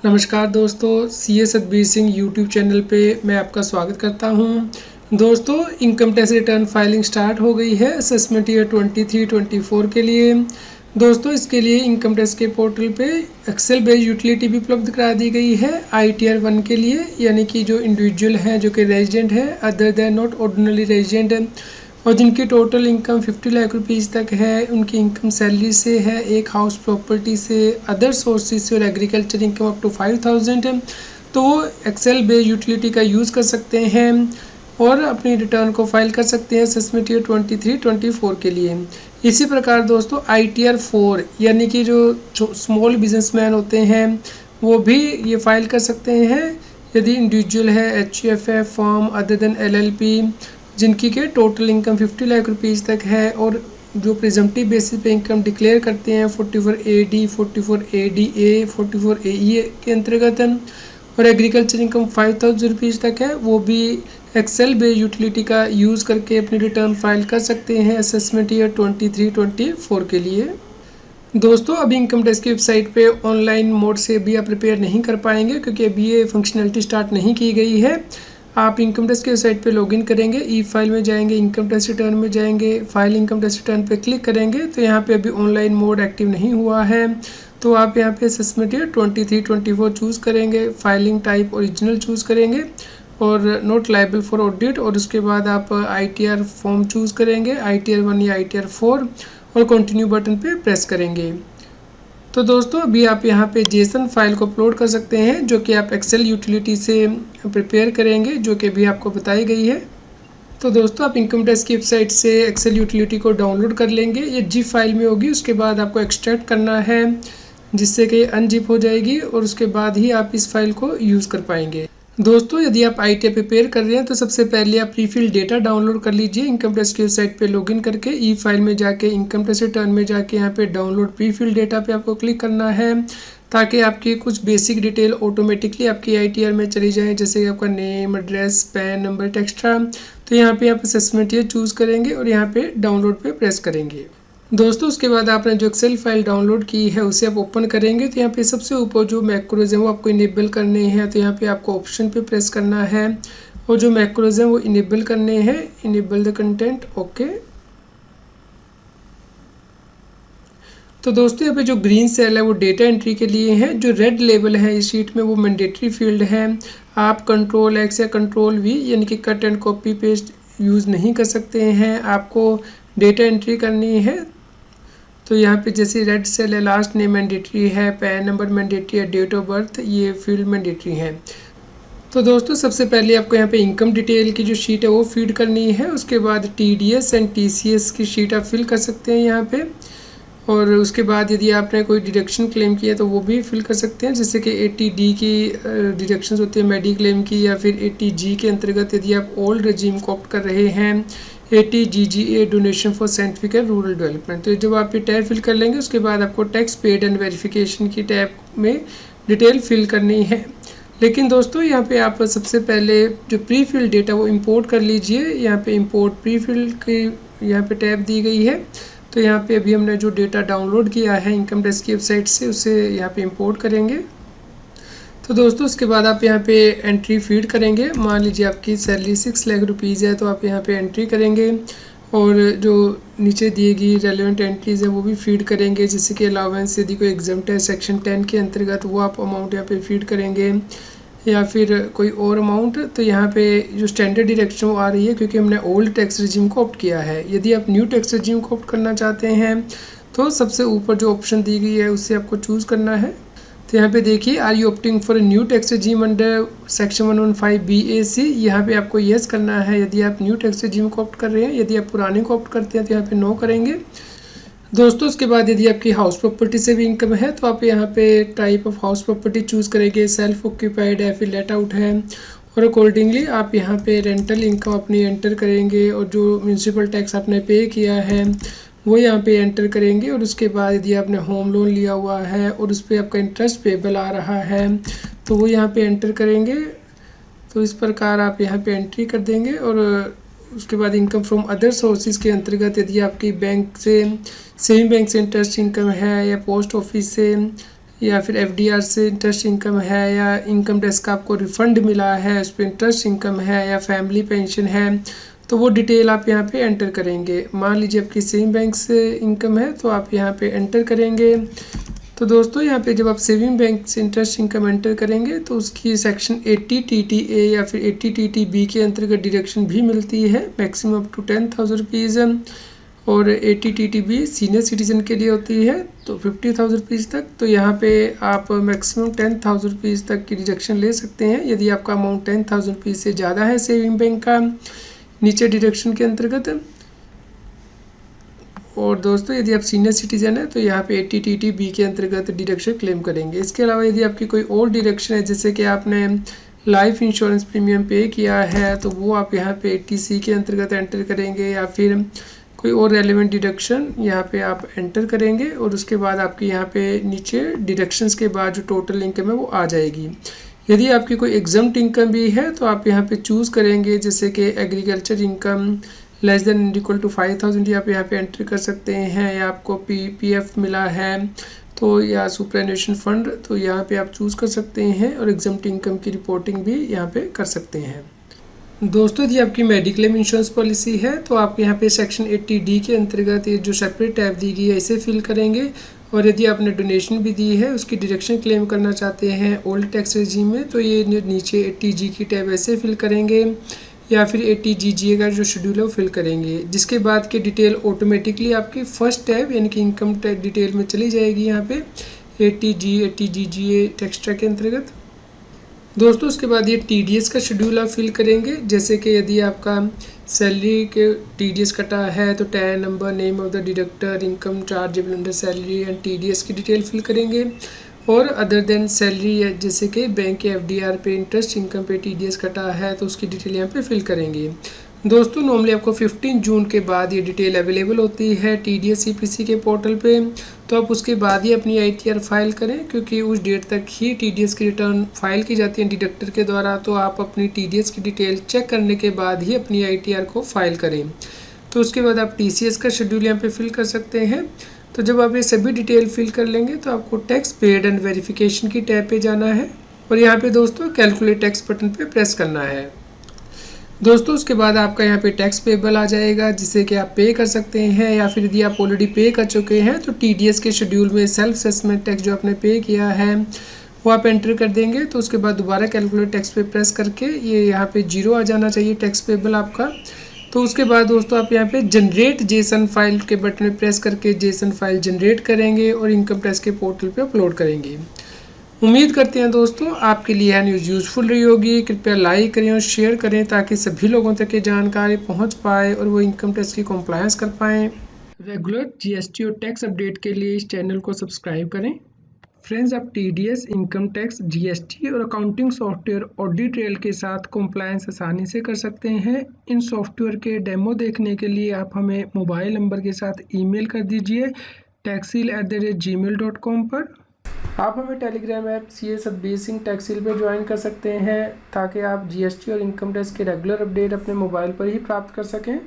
नमस्कार दोस्तों, CA Satbir Singh YouTube channel पे मैं आपका स्वागत करता हूं। दोस्तों, income tax return filing start हो गई है असेसमेंट ईयर 23-24 के लिए। दोस्तों, इसके लिए इनकम टैक्स के पोर्टल पे एक्सेल बेस्ड यूटिलिटी भी उपलब्ध करा दी गई है ITR 1 के लिए, यानी कि जो इंडिविजुअल हैं जो कि रेजिडेंट है other than not ordinary resident और जिनकी टोटल इनकम 50 लाख रुपीज़ तक है, उनकी इनकम सैलरी से है, एक हाउस प्रॉपर्टी से, अदर सोर्सेज से और एग्रीकल्चर इनकम अप टू 5000 है, तो वो एक्सेल बेस्ड यूटिलिटी का यूज़ कर सकते हैं और अपनी रिटर्न को फाइल कर सकते हैं असेसमेंट ईयर 23-24 के लिए। इसी प्रकार दोस्तों ITR 4 यानी कि जो स्मॉल बिजनेसमैन होते हैं वो भी ये फाइल कर सकते हैं यदि इंडिविजुअल है, HUF form other than LLP जिनकी के टोटल इनकम 50 लाख रुपीज़ तक है और जो प्रिजम्पटिव बेसिस पे इनकम डिक्लेयर करते हैं 44AD, 44ADA, 44AE के अंतर्गत और एग्रीकल्चर इनकम 5000 रुपीज़ तक है, वो भी एक्सेल बेस्ड यूटिलिटी का यूज़ करके अपनी रिटर्न फाइल कर सकते हैं असेसमेंट ईयर 23-24 के लिए। दोस्तों, अभी इनकम टैक्स की वेबसाइट पे ऑनलाइन मोड से भी आप प्रिपेयर नहीं कर पाएंगे क्योंकि अभी ये फंक्शनलिटी स्टार्ट नहीं की गई है। आप इनकम टैक्स की वेबसाइट पे लॉगिन करेंगे, ई फाइल में जाएंगे, इनकम टैक्स रिटर्न में जाएंगे, फाइल इनकम टैक्स रिटर्न पे क्लिक करेंगे तो यहाँ पे अभी ऑनलाइन मोड एक्टिव नहीं हुआ है, तो आप यहाँ पे असेसमेंट ईयर 23-24 चूज़ करेंगे, फाइलिंग टाइप ओरिजिनल चूज़ करेंगे और नॉट लायबल फॉर ऑडिट और उसके बाद आप ITR फॉर्म चूज़ करेंगे, ITR 1 या ITR 4 और कंटिन्यू बटन पे प्रेस करेंगे। तो दोस्तों, अभी आप यहाँ पे जेसन फाइल को अपलोड कर सकते हैं जो कि आप एक्सेल यूटिलिटी से प्रिपेयर करेंगे, जो कि अभी आपको बताई गई है। तो दोस्तों, आप इनकम टैक्स की वेबसाइट से एक्सेल यूटिलिटी को डाउनलोड कर लेंगे, ये जिप फाइल में होगी, उसके बाद आपको एक्सट्रैक्ट करना है जिससे कि अनजिप हो जाएगी और उसके बाद ही आप इस फाइल को यूज़ कर पाएंगे। दोस्तों, यदि आप ITR प्रिपेयर कर रहे हैं तो सबसे पहले आप प्रीफिल डेटा डाउनलोड कर लीजिए। इनकम टैक्स की वेबसाइट पे लॉगिन करके ई फाइल में जाके इनकम टैक्स रिटर्न में जाके यहाँ पे डाउनलोड प्रीफिल डेटा पे आपको क्लिक करना है ताकि आपकी कुछ बेसिक डिटेल ऑटोमेटिकली आपकी ITR में चली जाए, जैसे कि आपका name, address, pan number extra. तो यहाँ पे आप असेसमेंट ईयर चूज़ करेंगे और यहाँ पे डाउनलोड पे प्रेस करेंगे। दोस्तों, उसके बाद आपने जो एक्सेल फाइल डाउनलोड की है उसे आप ओपन करेंगे तो यहाँ पे सबसे ऊपर जो मैक्रोज हैं वो आपको इनेबल करने हैं, तो यहाँ पे आपको ऑप्शन पे प्रेस करना है और जो मैक्रोज हैं वो इनेबल करने हैं, इनेबल द कंटेंट, ओके। तो दोस्तों, यहाँ पे जो ग्रीन सेल है वो डेटा एंट्री के लिए है, जो रेड लेबल है इस शीट में वो मैंडेटरी फील्ड है। आप Ctrl+X या Ctrl+V यानी कि cut and copy paste use नहीं कर सकते हैं, आपको डेटा एंट्री करनी है। तो यहाँ पे जैसे रेड सेल है, लास्ट नेम मैंडेटरी है, पैन नंबर मैंडेटरी है, डेट ऑफ बर्थ ये फील्ड मैंडेटरी है। तो दोस्तों, सबसे पहले आपको यहाँ पे इनकम डिटेल की जो शीट है वो फीड करनी है, उसके बाद TDS एंड TCS की शीट आप फिल कर सकते हैं यहाँ पे और उसके बाद यदि आपने कोई डिडक्शन क्लेम किया तो वो भी फिल कर सकते हैं, जैसे कि 80D की डिडक्शंस होती है मेडी क्लेम की, या फिर 80G के अंतर्गत यदि आप ओल्ड रजीम को ऑप्ट कर रहे हैं, 80GGA donation for scientific and rural development. तो जब आप ये टैब फिल कर लेंगे उसके बाद आपको टैक्स पेड एंड वेरिफिकेशन की टैब में डिटेल फिल करनी है। लेकिन दोस्तों, यहाँ पे आप सबसे पहले जो प्री फिल डेटा वो इंपोर्ट कर लीजिए। यहाँ पे इंपोर्ट प्री फिल की यहाँ पे टैब दी गई है, तो यहाँ पे अभी हमने जो डेटा डाउनलोड किया है इनकम टैक्स की वेबसाइट से उसे यहाँ पे इंपोर्ट करेंगे। तो दोस्तों, उसके बाद आप यहाँ पे एंट्री फीड करेंगे। मान लीजिए आपकी सैलरी 6 लाख रुपीज़ है तो आप यहाँ पे एंट्री करेंगे और जो नीचे दी गई रेलेवेंट एंट्रीज़ है वो भी फीड करेंगे, जैसे कि अलाउंस यदि कोई एग्जम्प्ट है सेक्शन 10 के अंतर्गत वो आप अमाउंट यहाँ पे फीड करेंगे या फिर कोई और अमाउंट। तो यहाँ पे जो स्टैंडर्ड डिडक्शन वो आ रही है क्योंकि हमने ओल्ड टैक्स रजीम को ऑप्ट किया है। यदि आप न्यू टैक्स रजीम को ऑप्ट करना चाहते हैं तो सबसे ऊपर जो ऑप्शन दी गई है उससे आपको चूज़ करना है। तो यहाँ पे देखिए, are you opting for new tax regime under section 115BAC, यहाँ पे आपको येस करना है यदि आप न्यू टैक्स रजीम को ऑप्ट कर रहे हैं। यदि आप पुराने को ऑप्ट करते हैं तो यहाँ पे नो करेंगे। दोस्तों, उसके बाद यदि आपकी हाउस प्रॉपर्टी से भी इनकम है तो आप यहाँ पे type of house property choose करेंगे, सेल्फ ऑक्यूपाइड है, फिर लेट आउट है और अकॉर्डिंगली आप यहाँ पे रेंटल इनकम अपनी एंटर करेंगे और जो म्यूनसिपल टैक्स आपने पे किया है वो यहाँ पे एंटर करेंगे और उसके बाद यदि आपने होम लोन लिया हुआ है और उस पर आपका इंटरेस्ट पेबल आ रहा है तो वो यहाँ पे एंटर करेंगे। तो इस प्रकार आप यहाँ पे एंट्री कर देंगे और उसके बाद इनकम फ्रॉम अदर सोर्सेज के अंतर्गत यदि आपकी बैंक से सेविंग बैंक से इंटरेस्ट इनकम है या पोस्ट ऑफिस से या फिर एफडीआर से इंटरेस्ट इनकम है, या इनकम टैक्स का आपको रिफंड मिला है उस पर इंटरेस्ट इनकम है, या फैमिली पेंशन है, तो वो डिटेल आप यहाँ पे एंटर करेंगे। मान लीजिए आपकी सेविंग बैंक से इनकम है तो आप यहाँ पे एंटर करेंगे। तो दोस्तों यहाँ पे जब आप सेविंग बैंक से इंटरेस्ट इनकम एंटर करेंगे तो उसकी सेक्शन 80 TTA या फिर 80 TTB के अंतर्गत डिडक्शन भी मिलती है, मैक्सिमम अप टू 10,000 रुपीज़। और 80 TTB सीनियर सिटीजन के लिए होती है तो 50,000 रुपीज़ तक। तो यहाँ पे आप मैक्सिमम 10,000 रुपीज़ तक की डिडक्शन ले सकते हैं यदि आपका अमाउंट 10,000 रुपीज़ से ज़्यादा है सेविंग बैंक का नीचे डिडक्शन के अंतर्गत। और दोस्तों यदि आप सीनियर सिटीजन है तो यहाँ पे 80 TTB के अंतर्गत डिडक्शन क्लेम करेंगे। इसके अलावा यदि आपकी कोई और डिडक्शन है, जैसे कि आपने लाइफ इंश्योरेंस प्रीमियम पे किया है, तो वो आप यहाँ पे 80C के अंतर्गत एंटर करेंगे, या फिर कोई और रेलिवेंट डिडक्शन यहाँ पे आप एंटर करेंगे। और उसके बाद आपकी यहाँ पे नीचे डिडक्शंस के बाद जो टोटल इनकम है वो आ जाएगी। यदि आपकी कोई एग्जम्प्ट इनकम भी है तो आप यहाँ पे चूज़ करेंगे, जैसे कि agriculture income less than and equal to 5,000 आप यहाँ पे एंटर कर सकते हैं, या आपको PF मिला है तो, या सुपरएनुएशन फंड, तो यहाँ पे आप चूज़ कर सकते हैं। और एग्जम्प्ट इनकम की रिपोर्टिंग भी यहाँ पे कर सकते हैं। दोस्तों यदि आपकी मेडिक्लेम इंश्योरेंस पॉलिसी है तो आप यहाँ पे सेक्शन 80D के अंतर्गत ये जो सेपरेट टैब दी गई है इसे फिल करेंगे। और यदि आपने डोनेशन भी दी है उसकी डिडक्शन क्लेम करना चाहते हैं ओल्ड टैक्स रेजिम में, तो ये नीचे 80G की टैब ऐसे फिल करेंगे, या फिर 80GGA का जो शेड्यूल है वो फिल करेंगे, जिसके बाद की डिटेल ऑटोमेटिकली आपकी फर्स्ट टैब यानी कि इनकम टैक्स डिटेल में चली जाएगी यहाँ पे 80GGA टैक्स के अंतर्गत। दोस्तों उसके बाद ये TDS का शेड्यूल आप फिल करेंगे, जैसे कि यदि आपका सैलरी के TDS कटा है तो tan number, name of the deductor, income chargeable under salary and TDS की डिटेल फिल करेंगे। और अदर देन सैलरी, जैसे कि बैंक के FDR पे इंटरेस्ट इनकम पे TDS कटा है तो उसकी डिटेल यहाँ पे फिल करेंगे। दोस्तों नॉर्मली आपको 15 जून के बाद ये डिटेल अवेलेबल होती है TDS CPC के पोर्टल पे, तो आप उसके बाद ही अपनी ITR फाइल करें, क्योंकि उस डेट तक ही TDS की रिटर्न फाइल की जाती है डिडक्टर के द्वारा। तो आप अपनी TDS की डिटेल चेक करने के बाद ही अपनी ITR को फाइल करें। तो उसके बाद आप TCS का शेड्यूल यहाँ पे फिल कर सकते हैं। तो जब आप ये सभी डिटेल फिल कर लेंगे तो आपको टैक्स पेड एंड वेरिफिकेशन की टैब पे जाना है, और यहाँ पे दोस्तों कैलकुलेट टैक्स बटन पे प्रेस करना है। दोस्तों उसके बाद आपका यहाँ पे टैक्स पेबल आ जाएगा, जिसे कि आप पे कर सकते हैं, या फिर यदि आप ऑलरेडी पे कर चुके हैं तो TDS के शेड्यूल में सेल्फ असेसमेंट टैक्स जो आपने पे किया है वो आप एंटर कर देंगे। तो उसके बाद दोबारा कैलकुलेट टैक्स पे प्रेस करके ये यहाँ पे 0 आ जाना चाहिए टैक्स पेबल आपका। तो उसके बाद दोस्तों आप यहाँ पे जनरेट जेसन फाइल के बटन में प्रेस करके जेसन फाइल जनरेट करेंगे और इनकम टैक्स के पोर्टल पे अपलोड करेंगे। उम्मीद करते हैं दोस्तों आपके लिए यह न्यूज़ यूज़फुल रही होगी। कृपया लाइक करें और शेयर करें ताकि सभी लोगों तक ये जानकारी पहुंच पाए और वो इनकम टैक्स की कॉम्प्लायंस कर पाएँ। रेगुलर GST और टैक्स अपडेट के लिए इस चैनल को सब्सक्राइब करें। फ्रेंड्स, आप TDS, इनकम टैक्स, GST और अकाउंटिंग सॉफ्टवेयर ऑडिट ट्रेल के साथ कॉम्प्लायंस आसानी से कर सकते हैं। इन सॉफ्टवेयर के डेमो देखने के लिए आप हमें मोबाइल नंबर के साथ ईमेल कर दीजिए taxil@gmail.com पर। आप हमें Telegram app CA Satbir Singh Taxil पे ज्वाइन कर सकते हैं ताकि आप GST और इनकम टैक्स के रेगुलर अपडेट अपने मोबाइल पर ही प्राप्त कर सकें।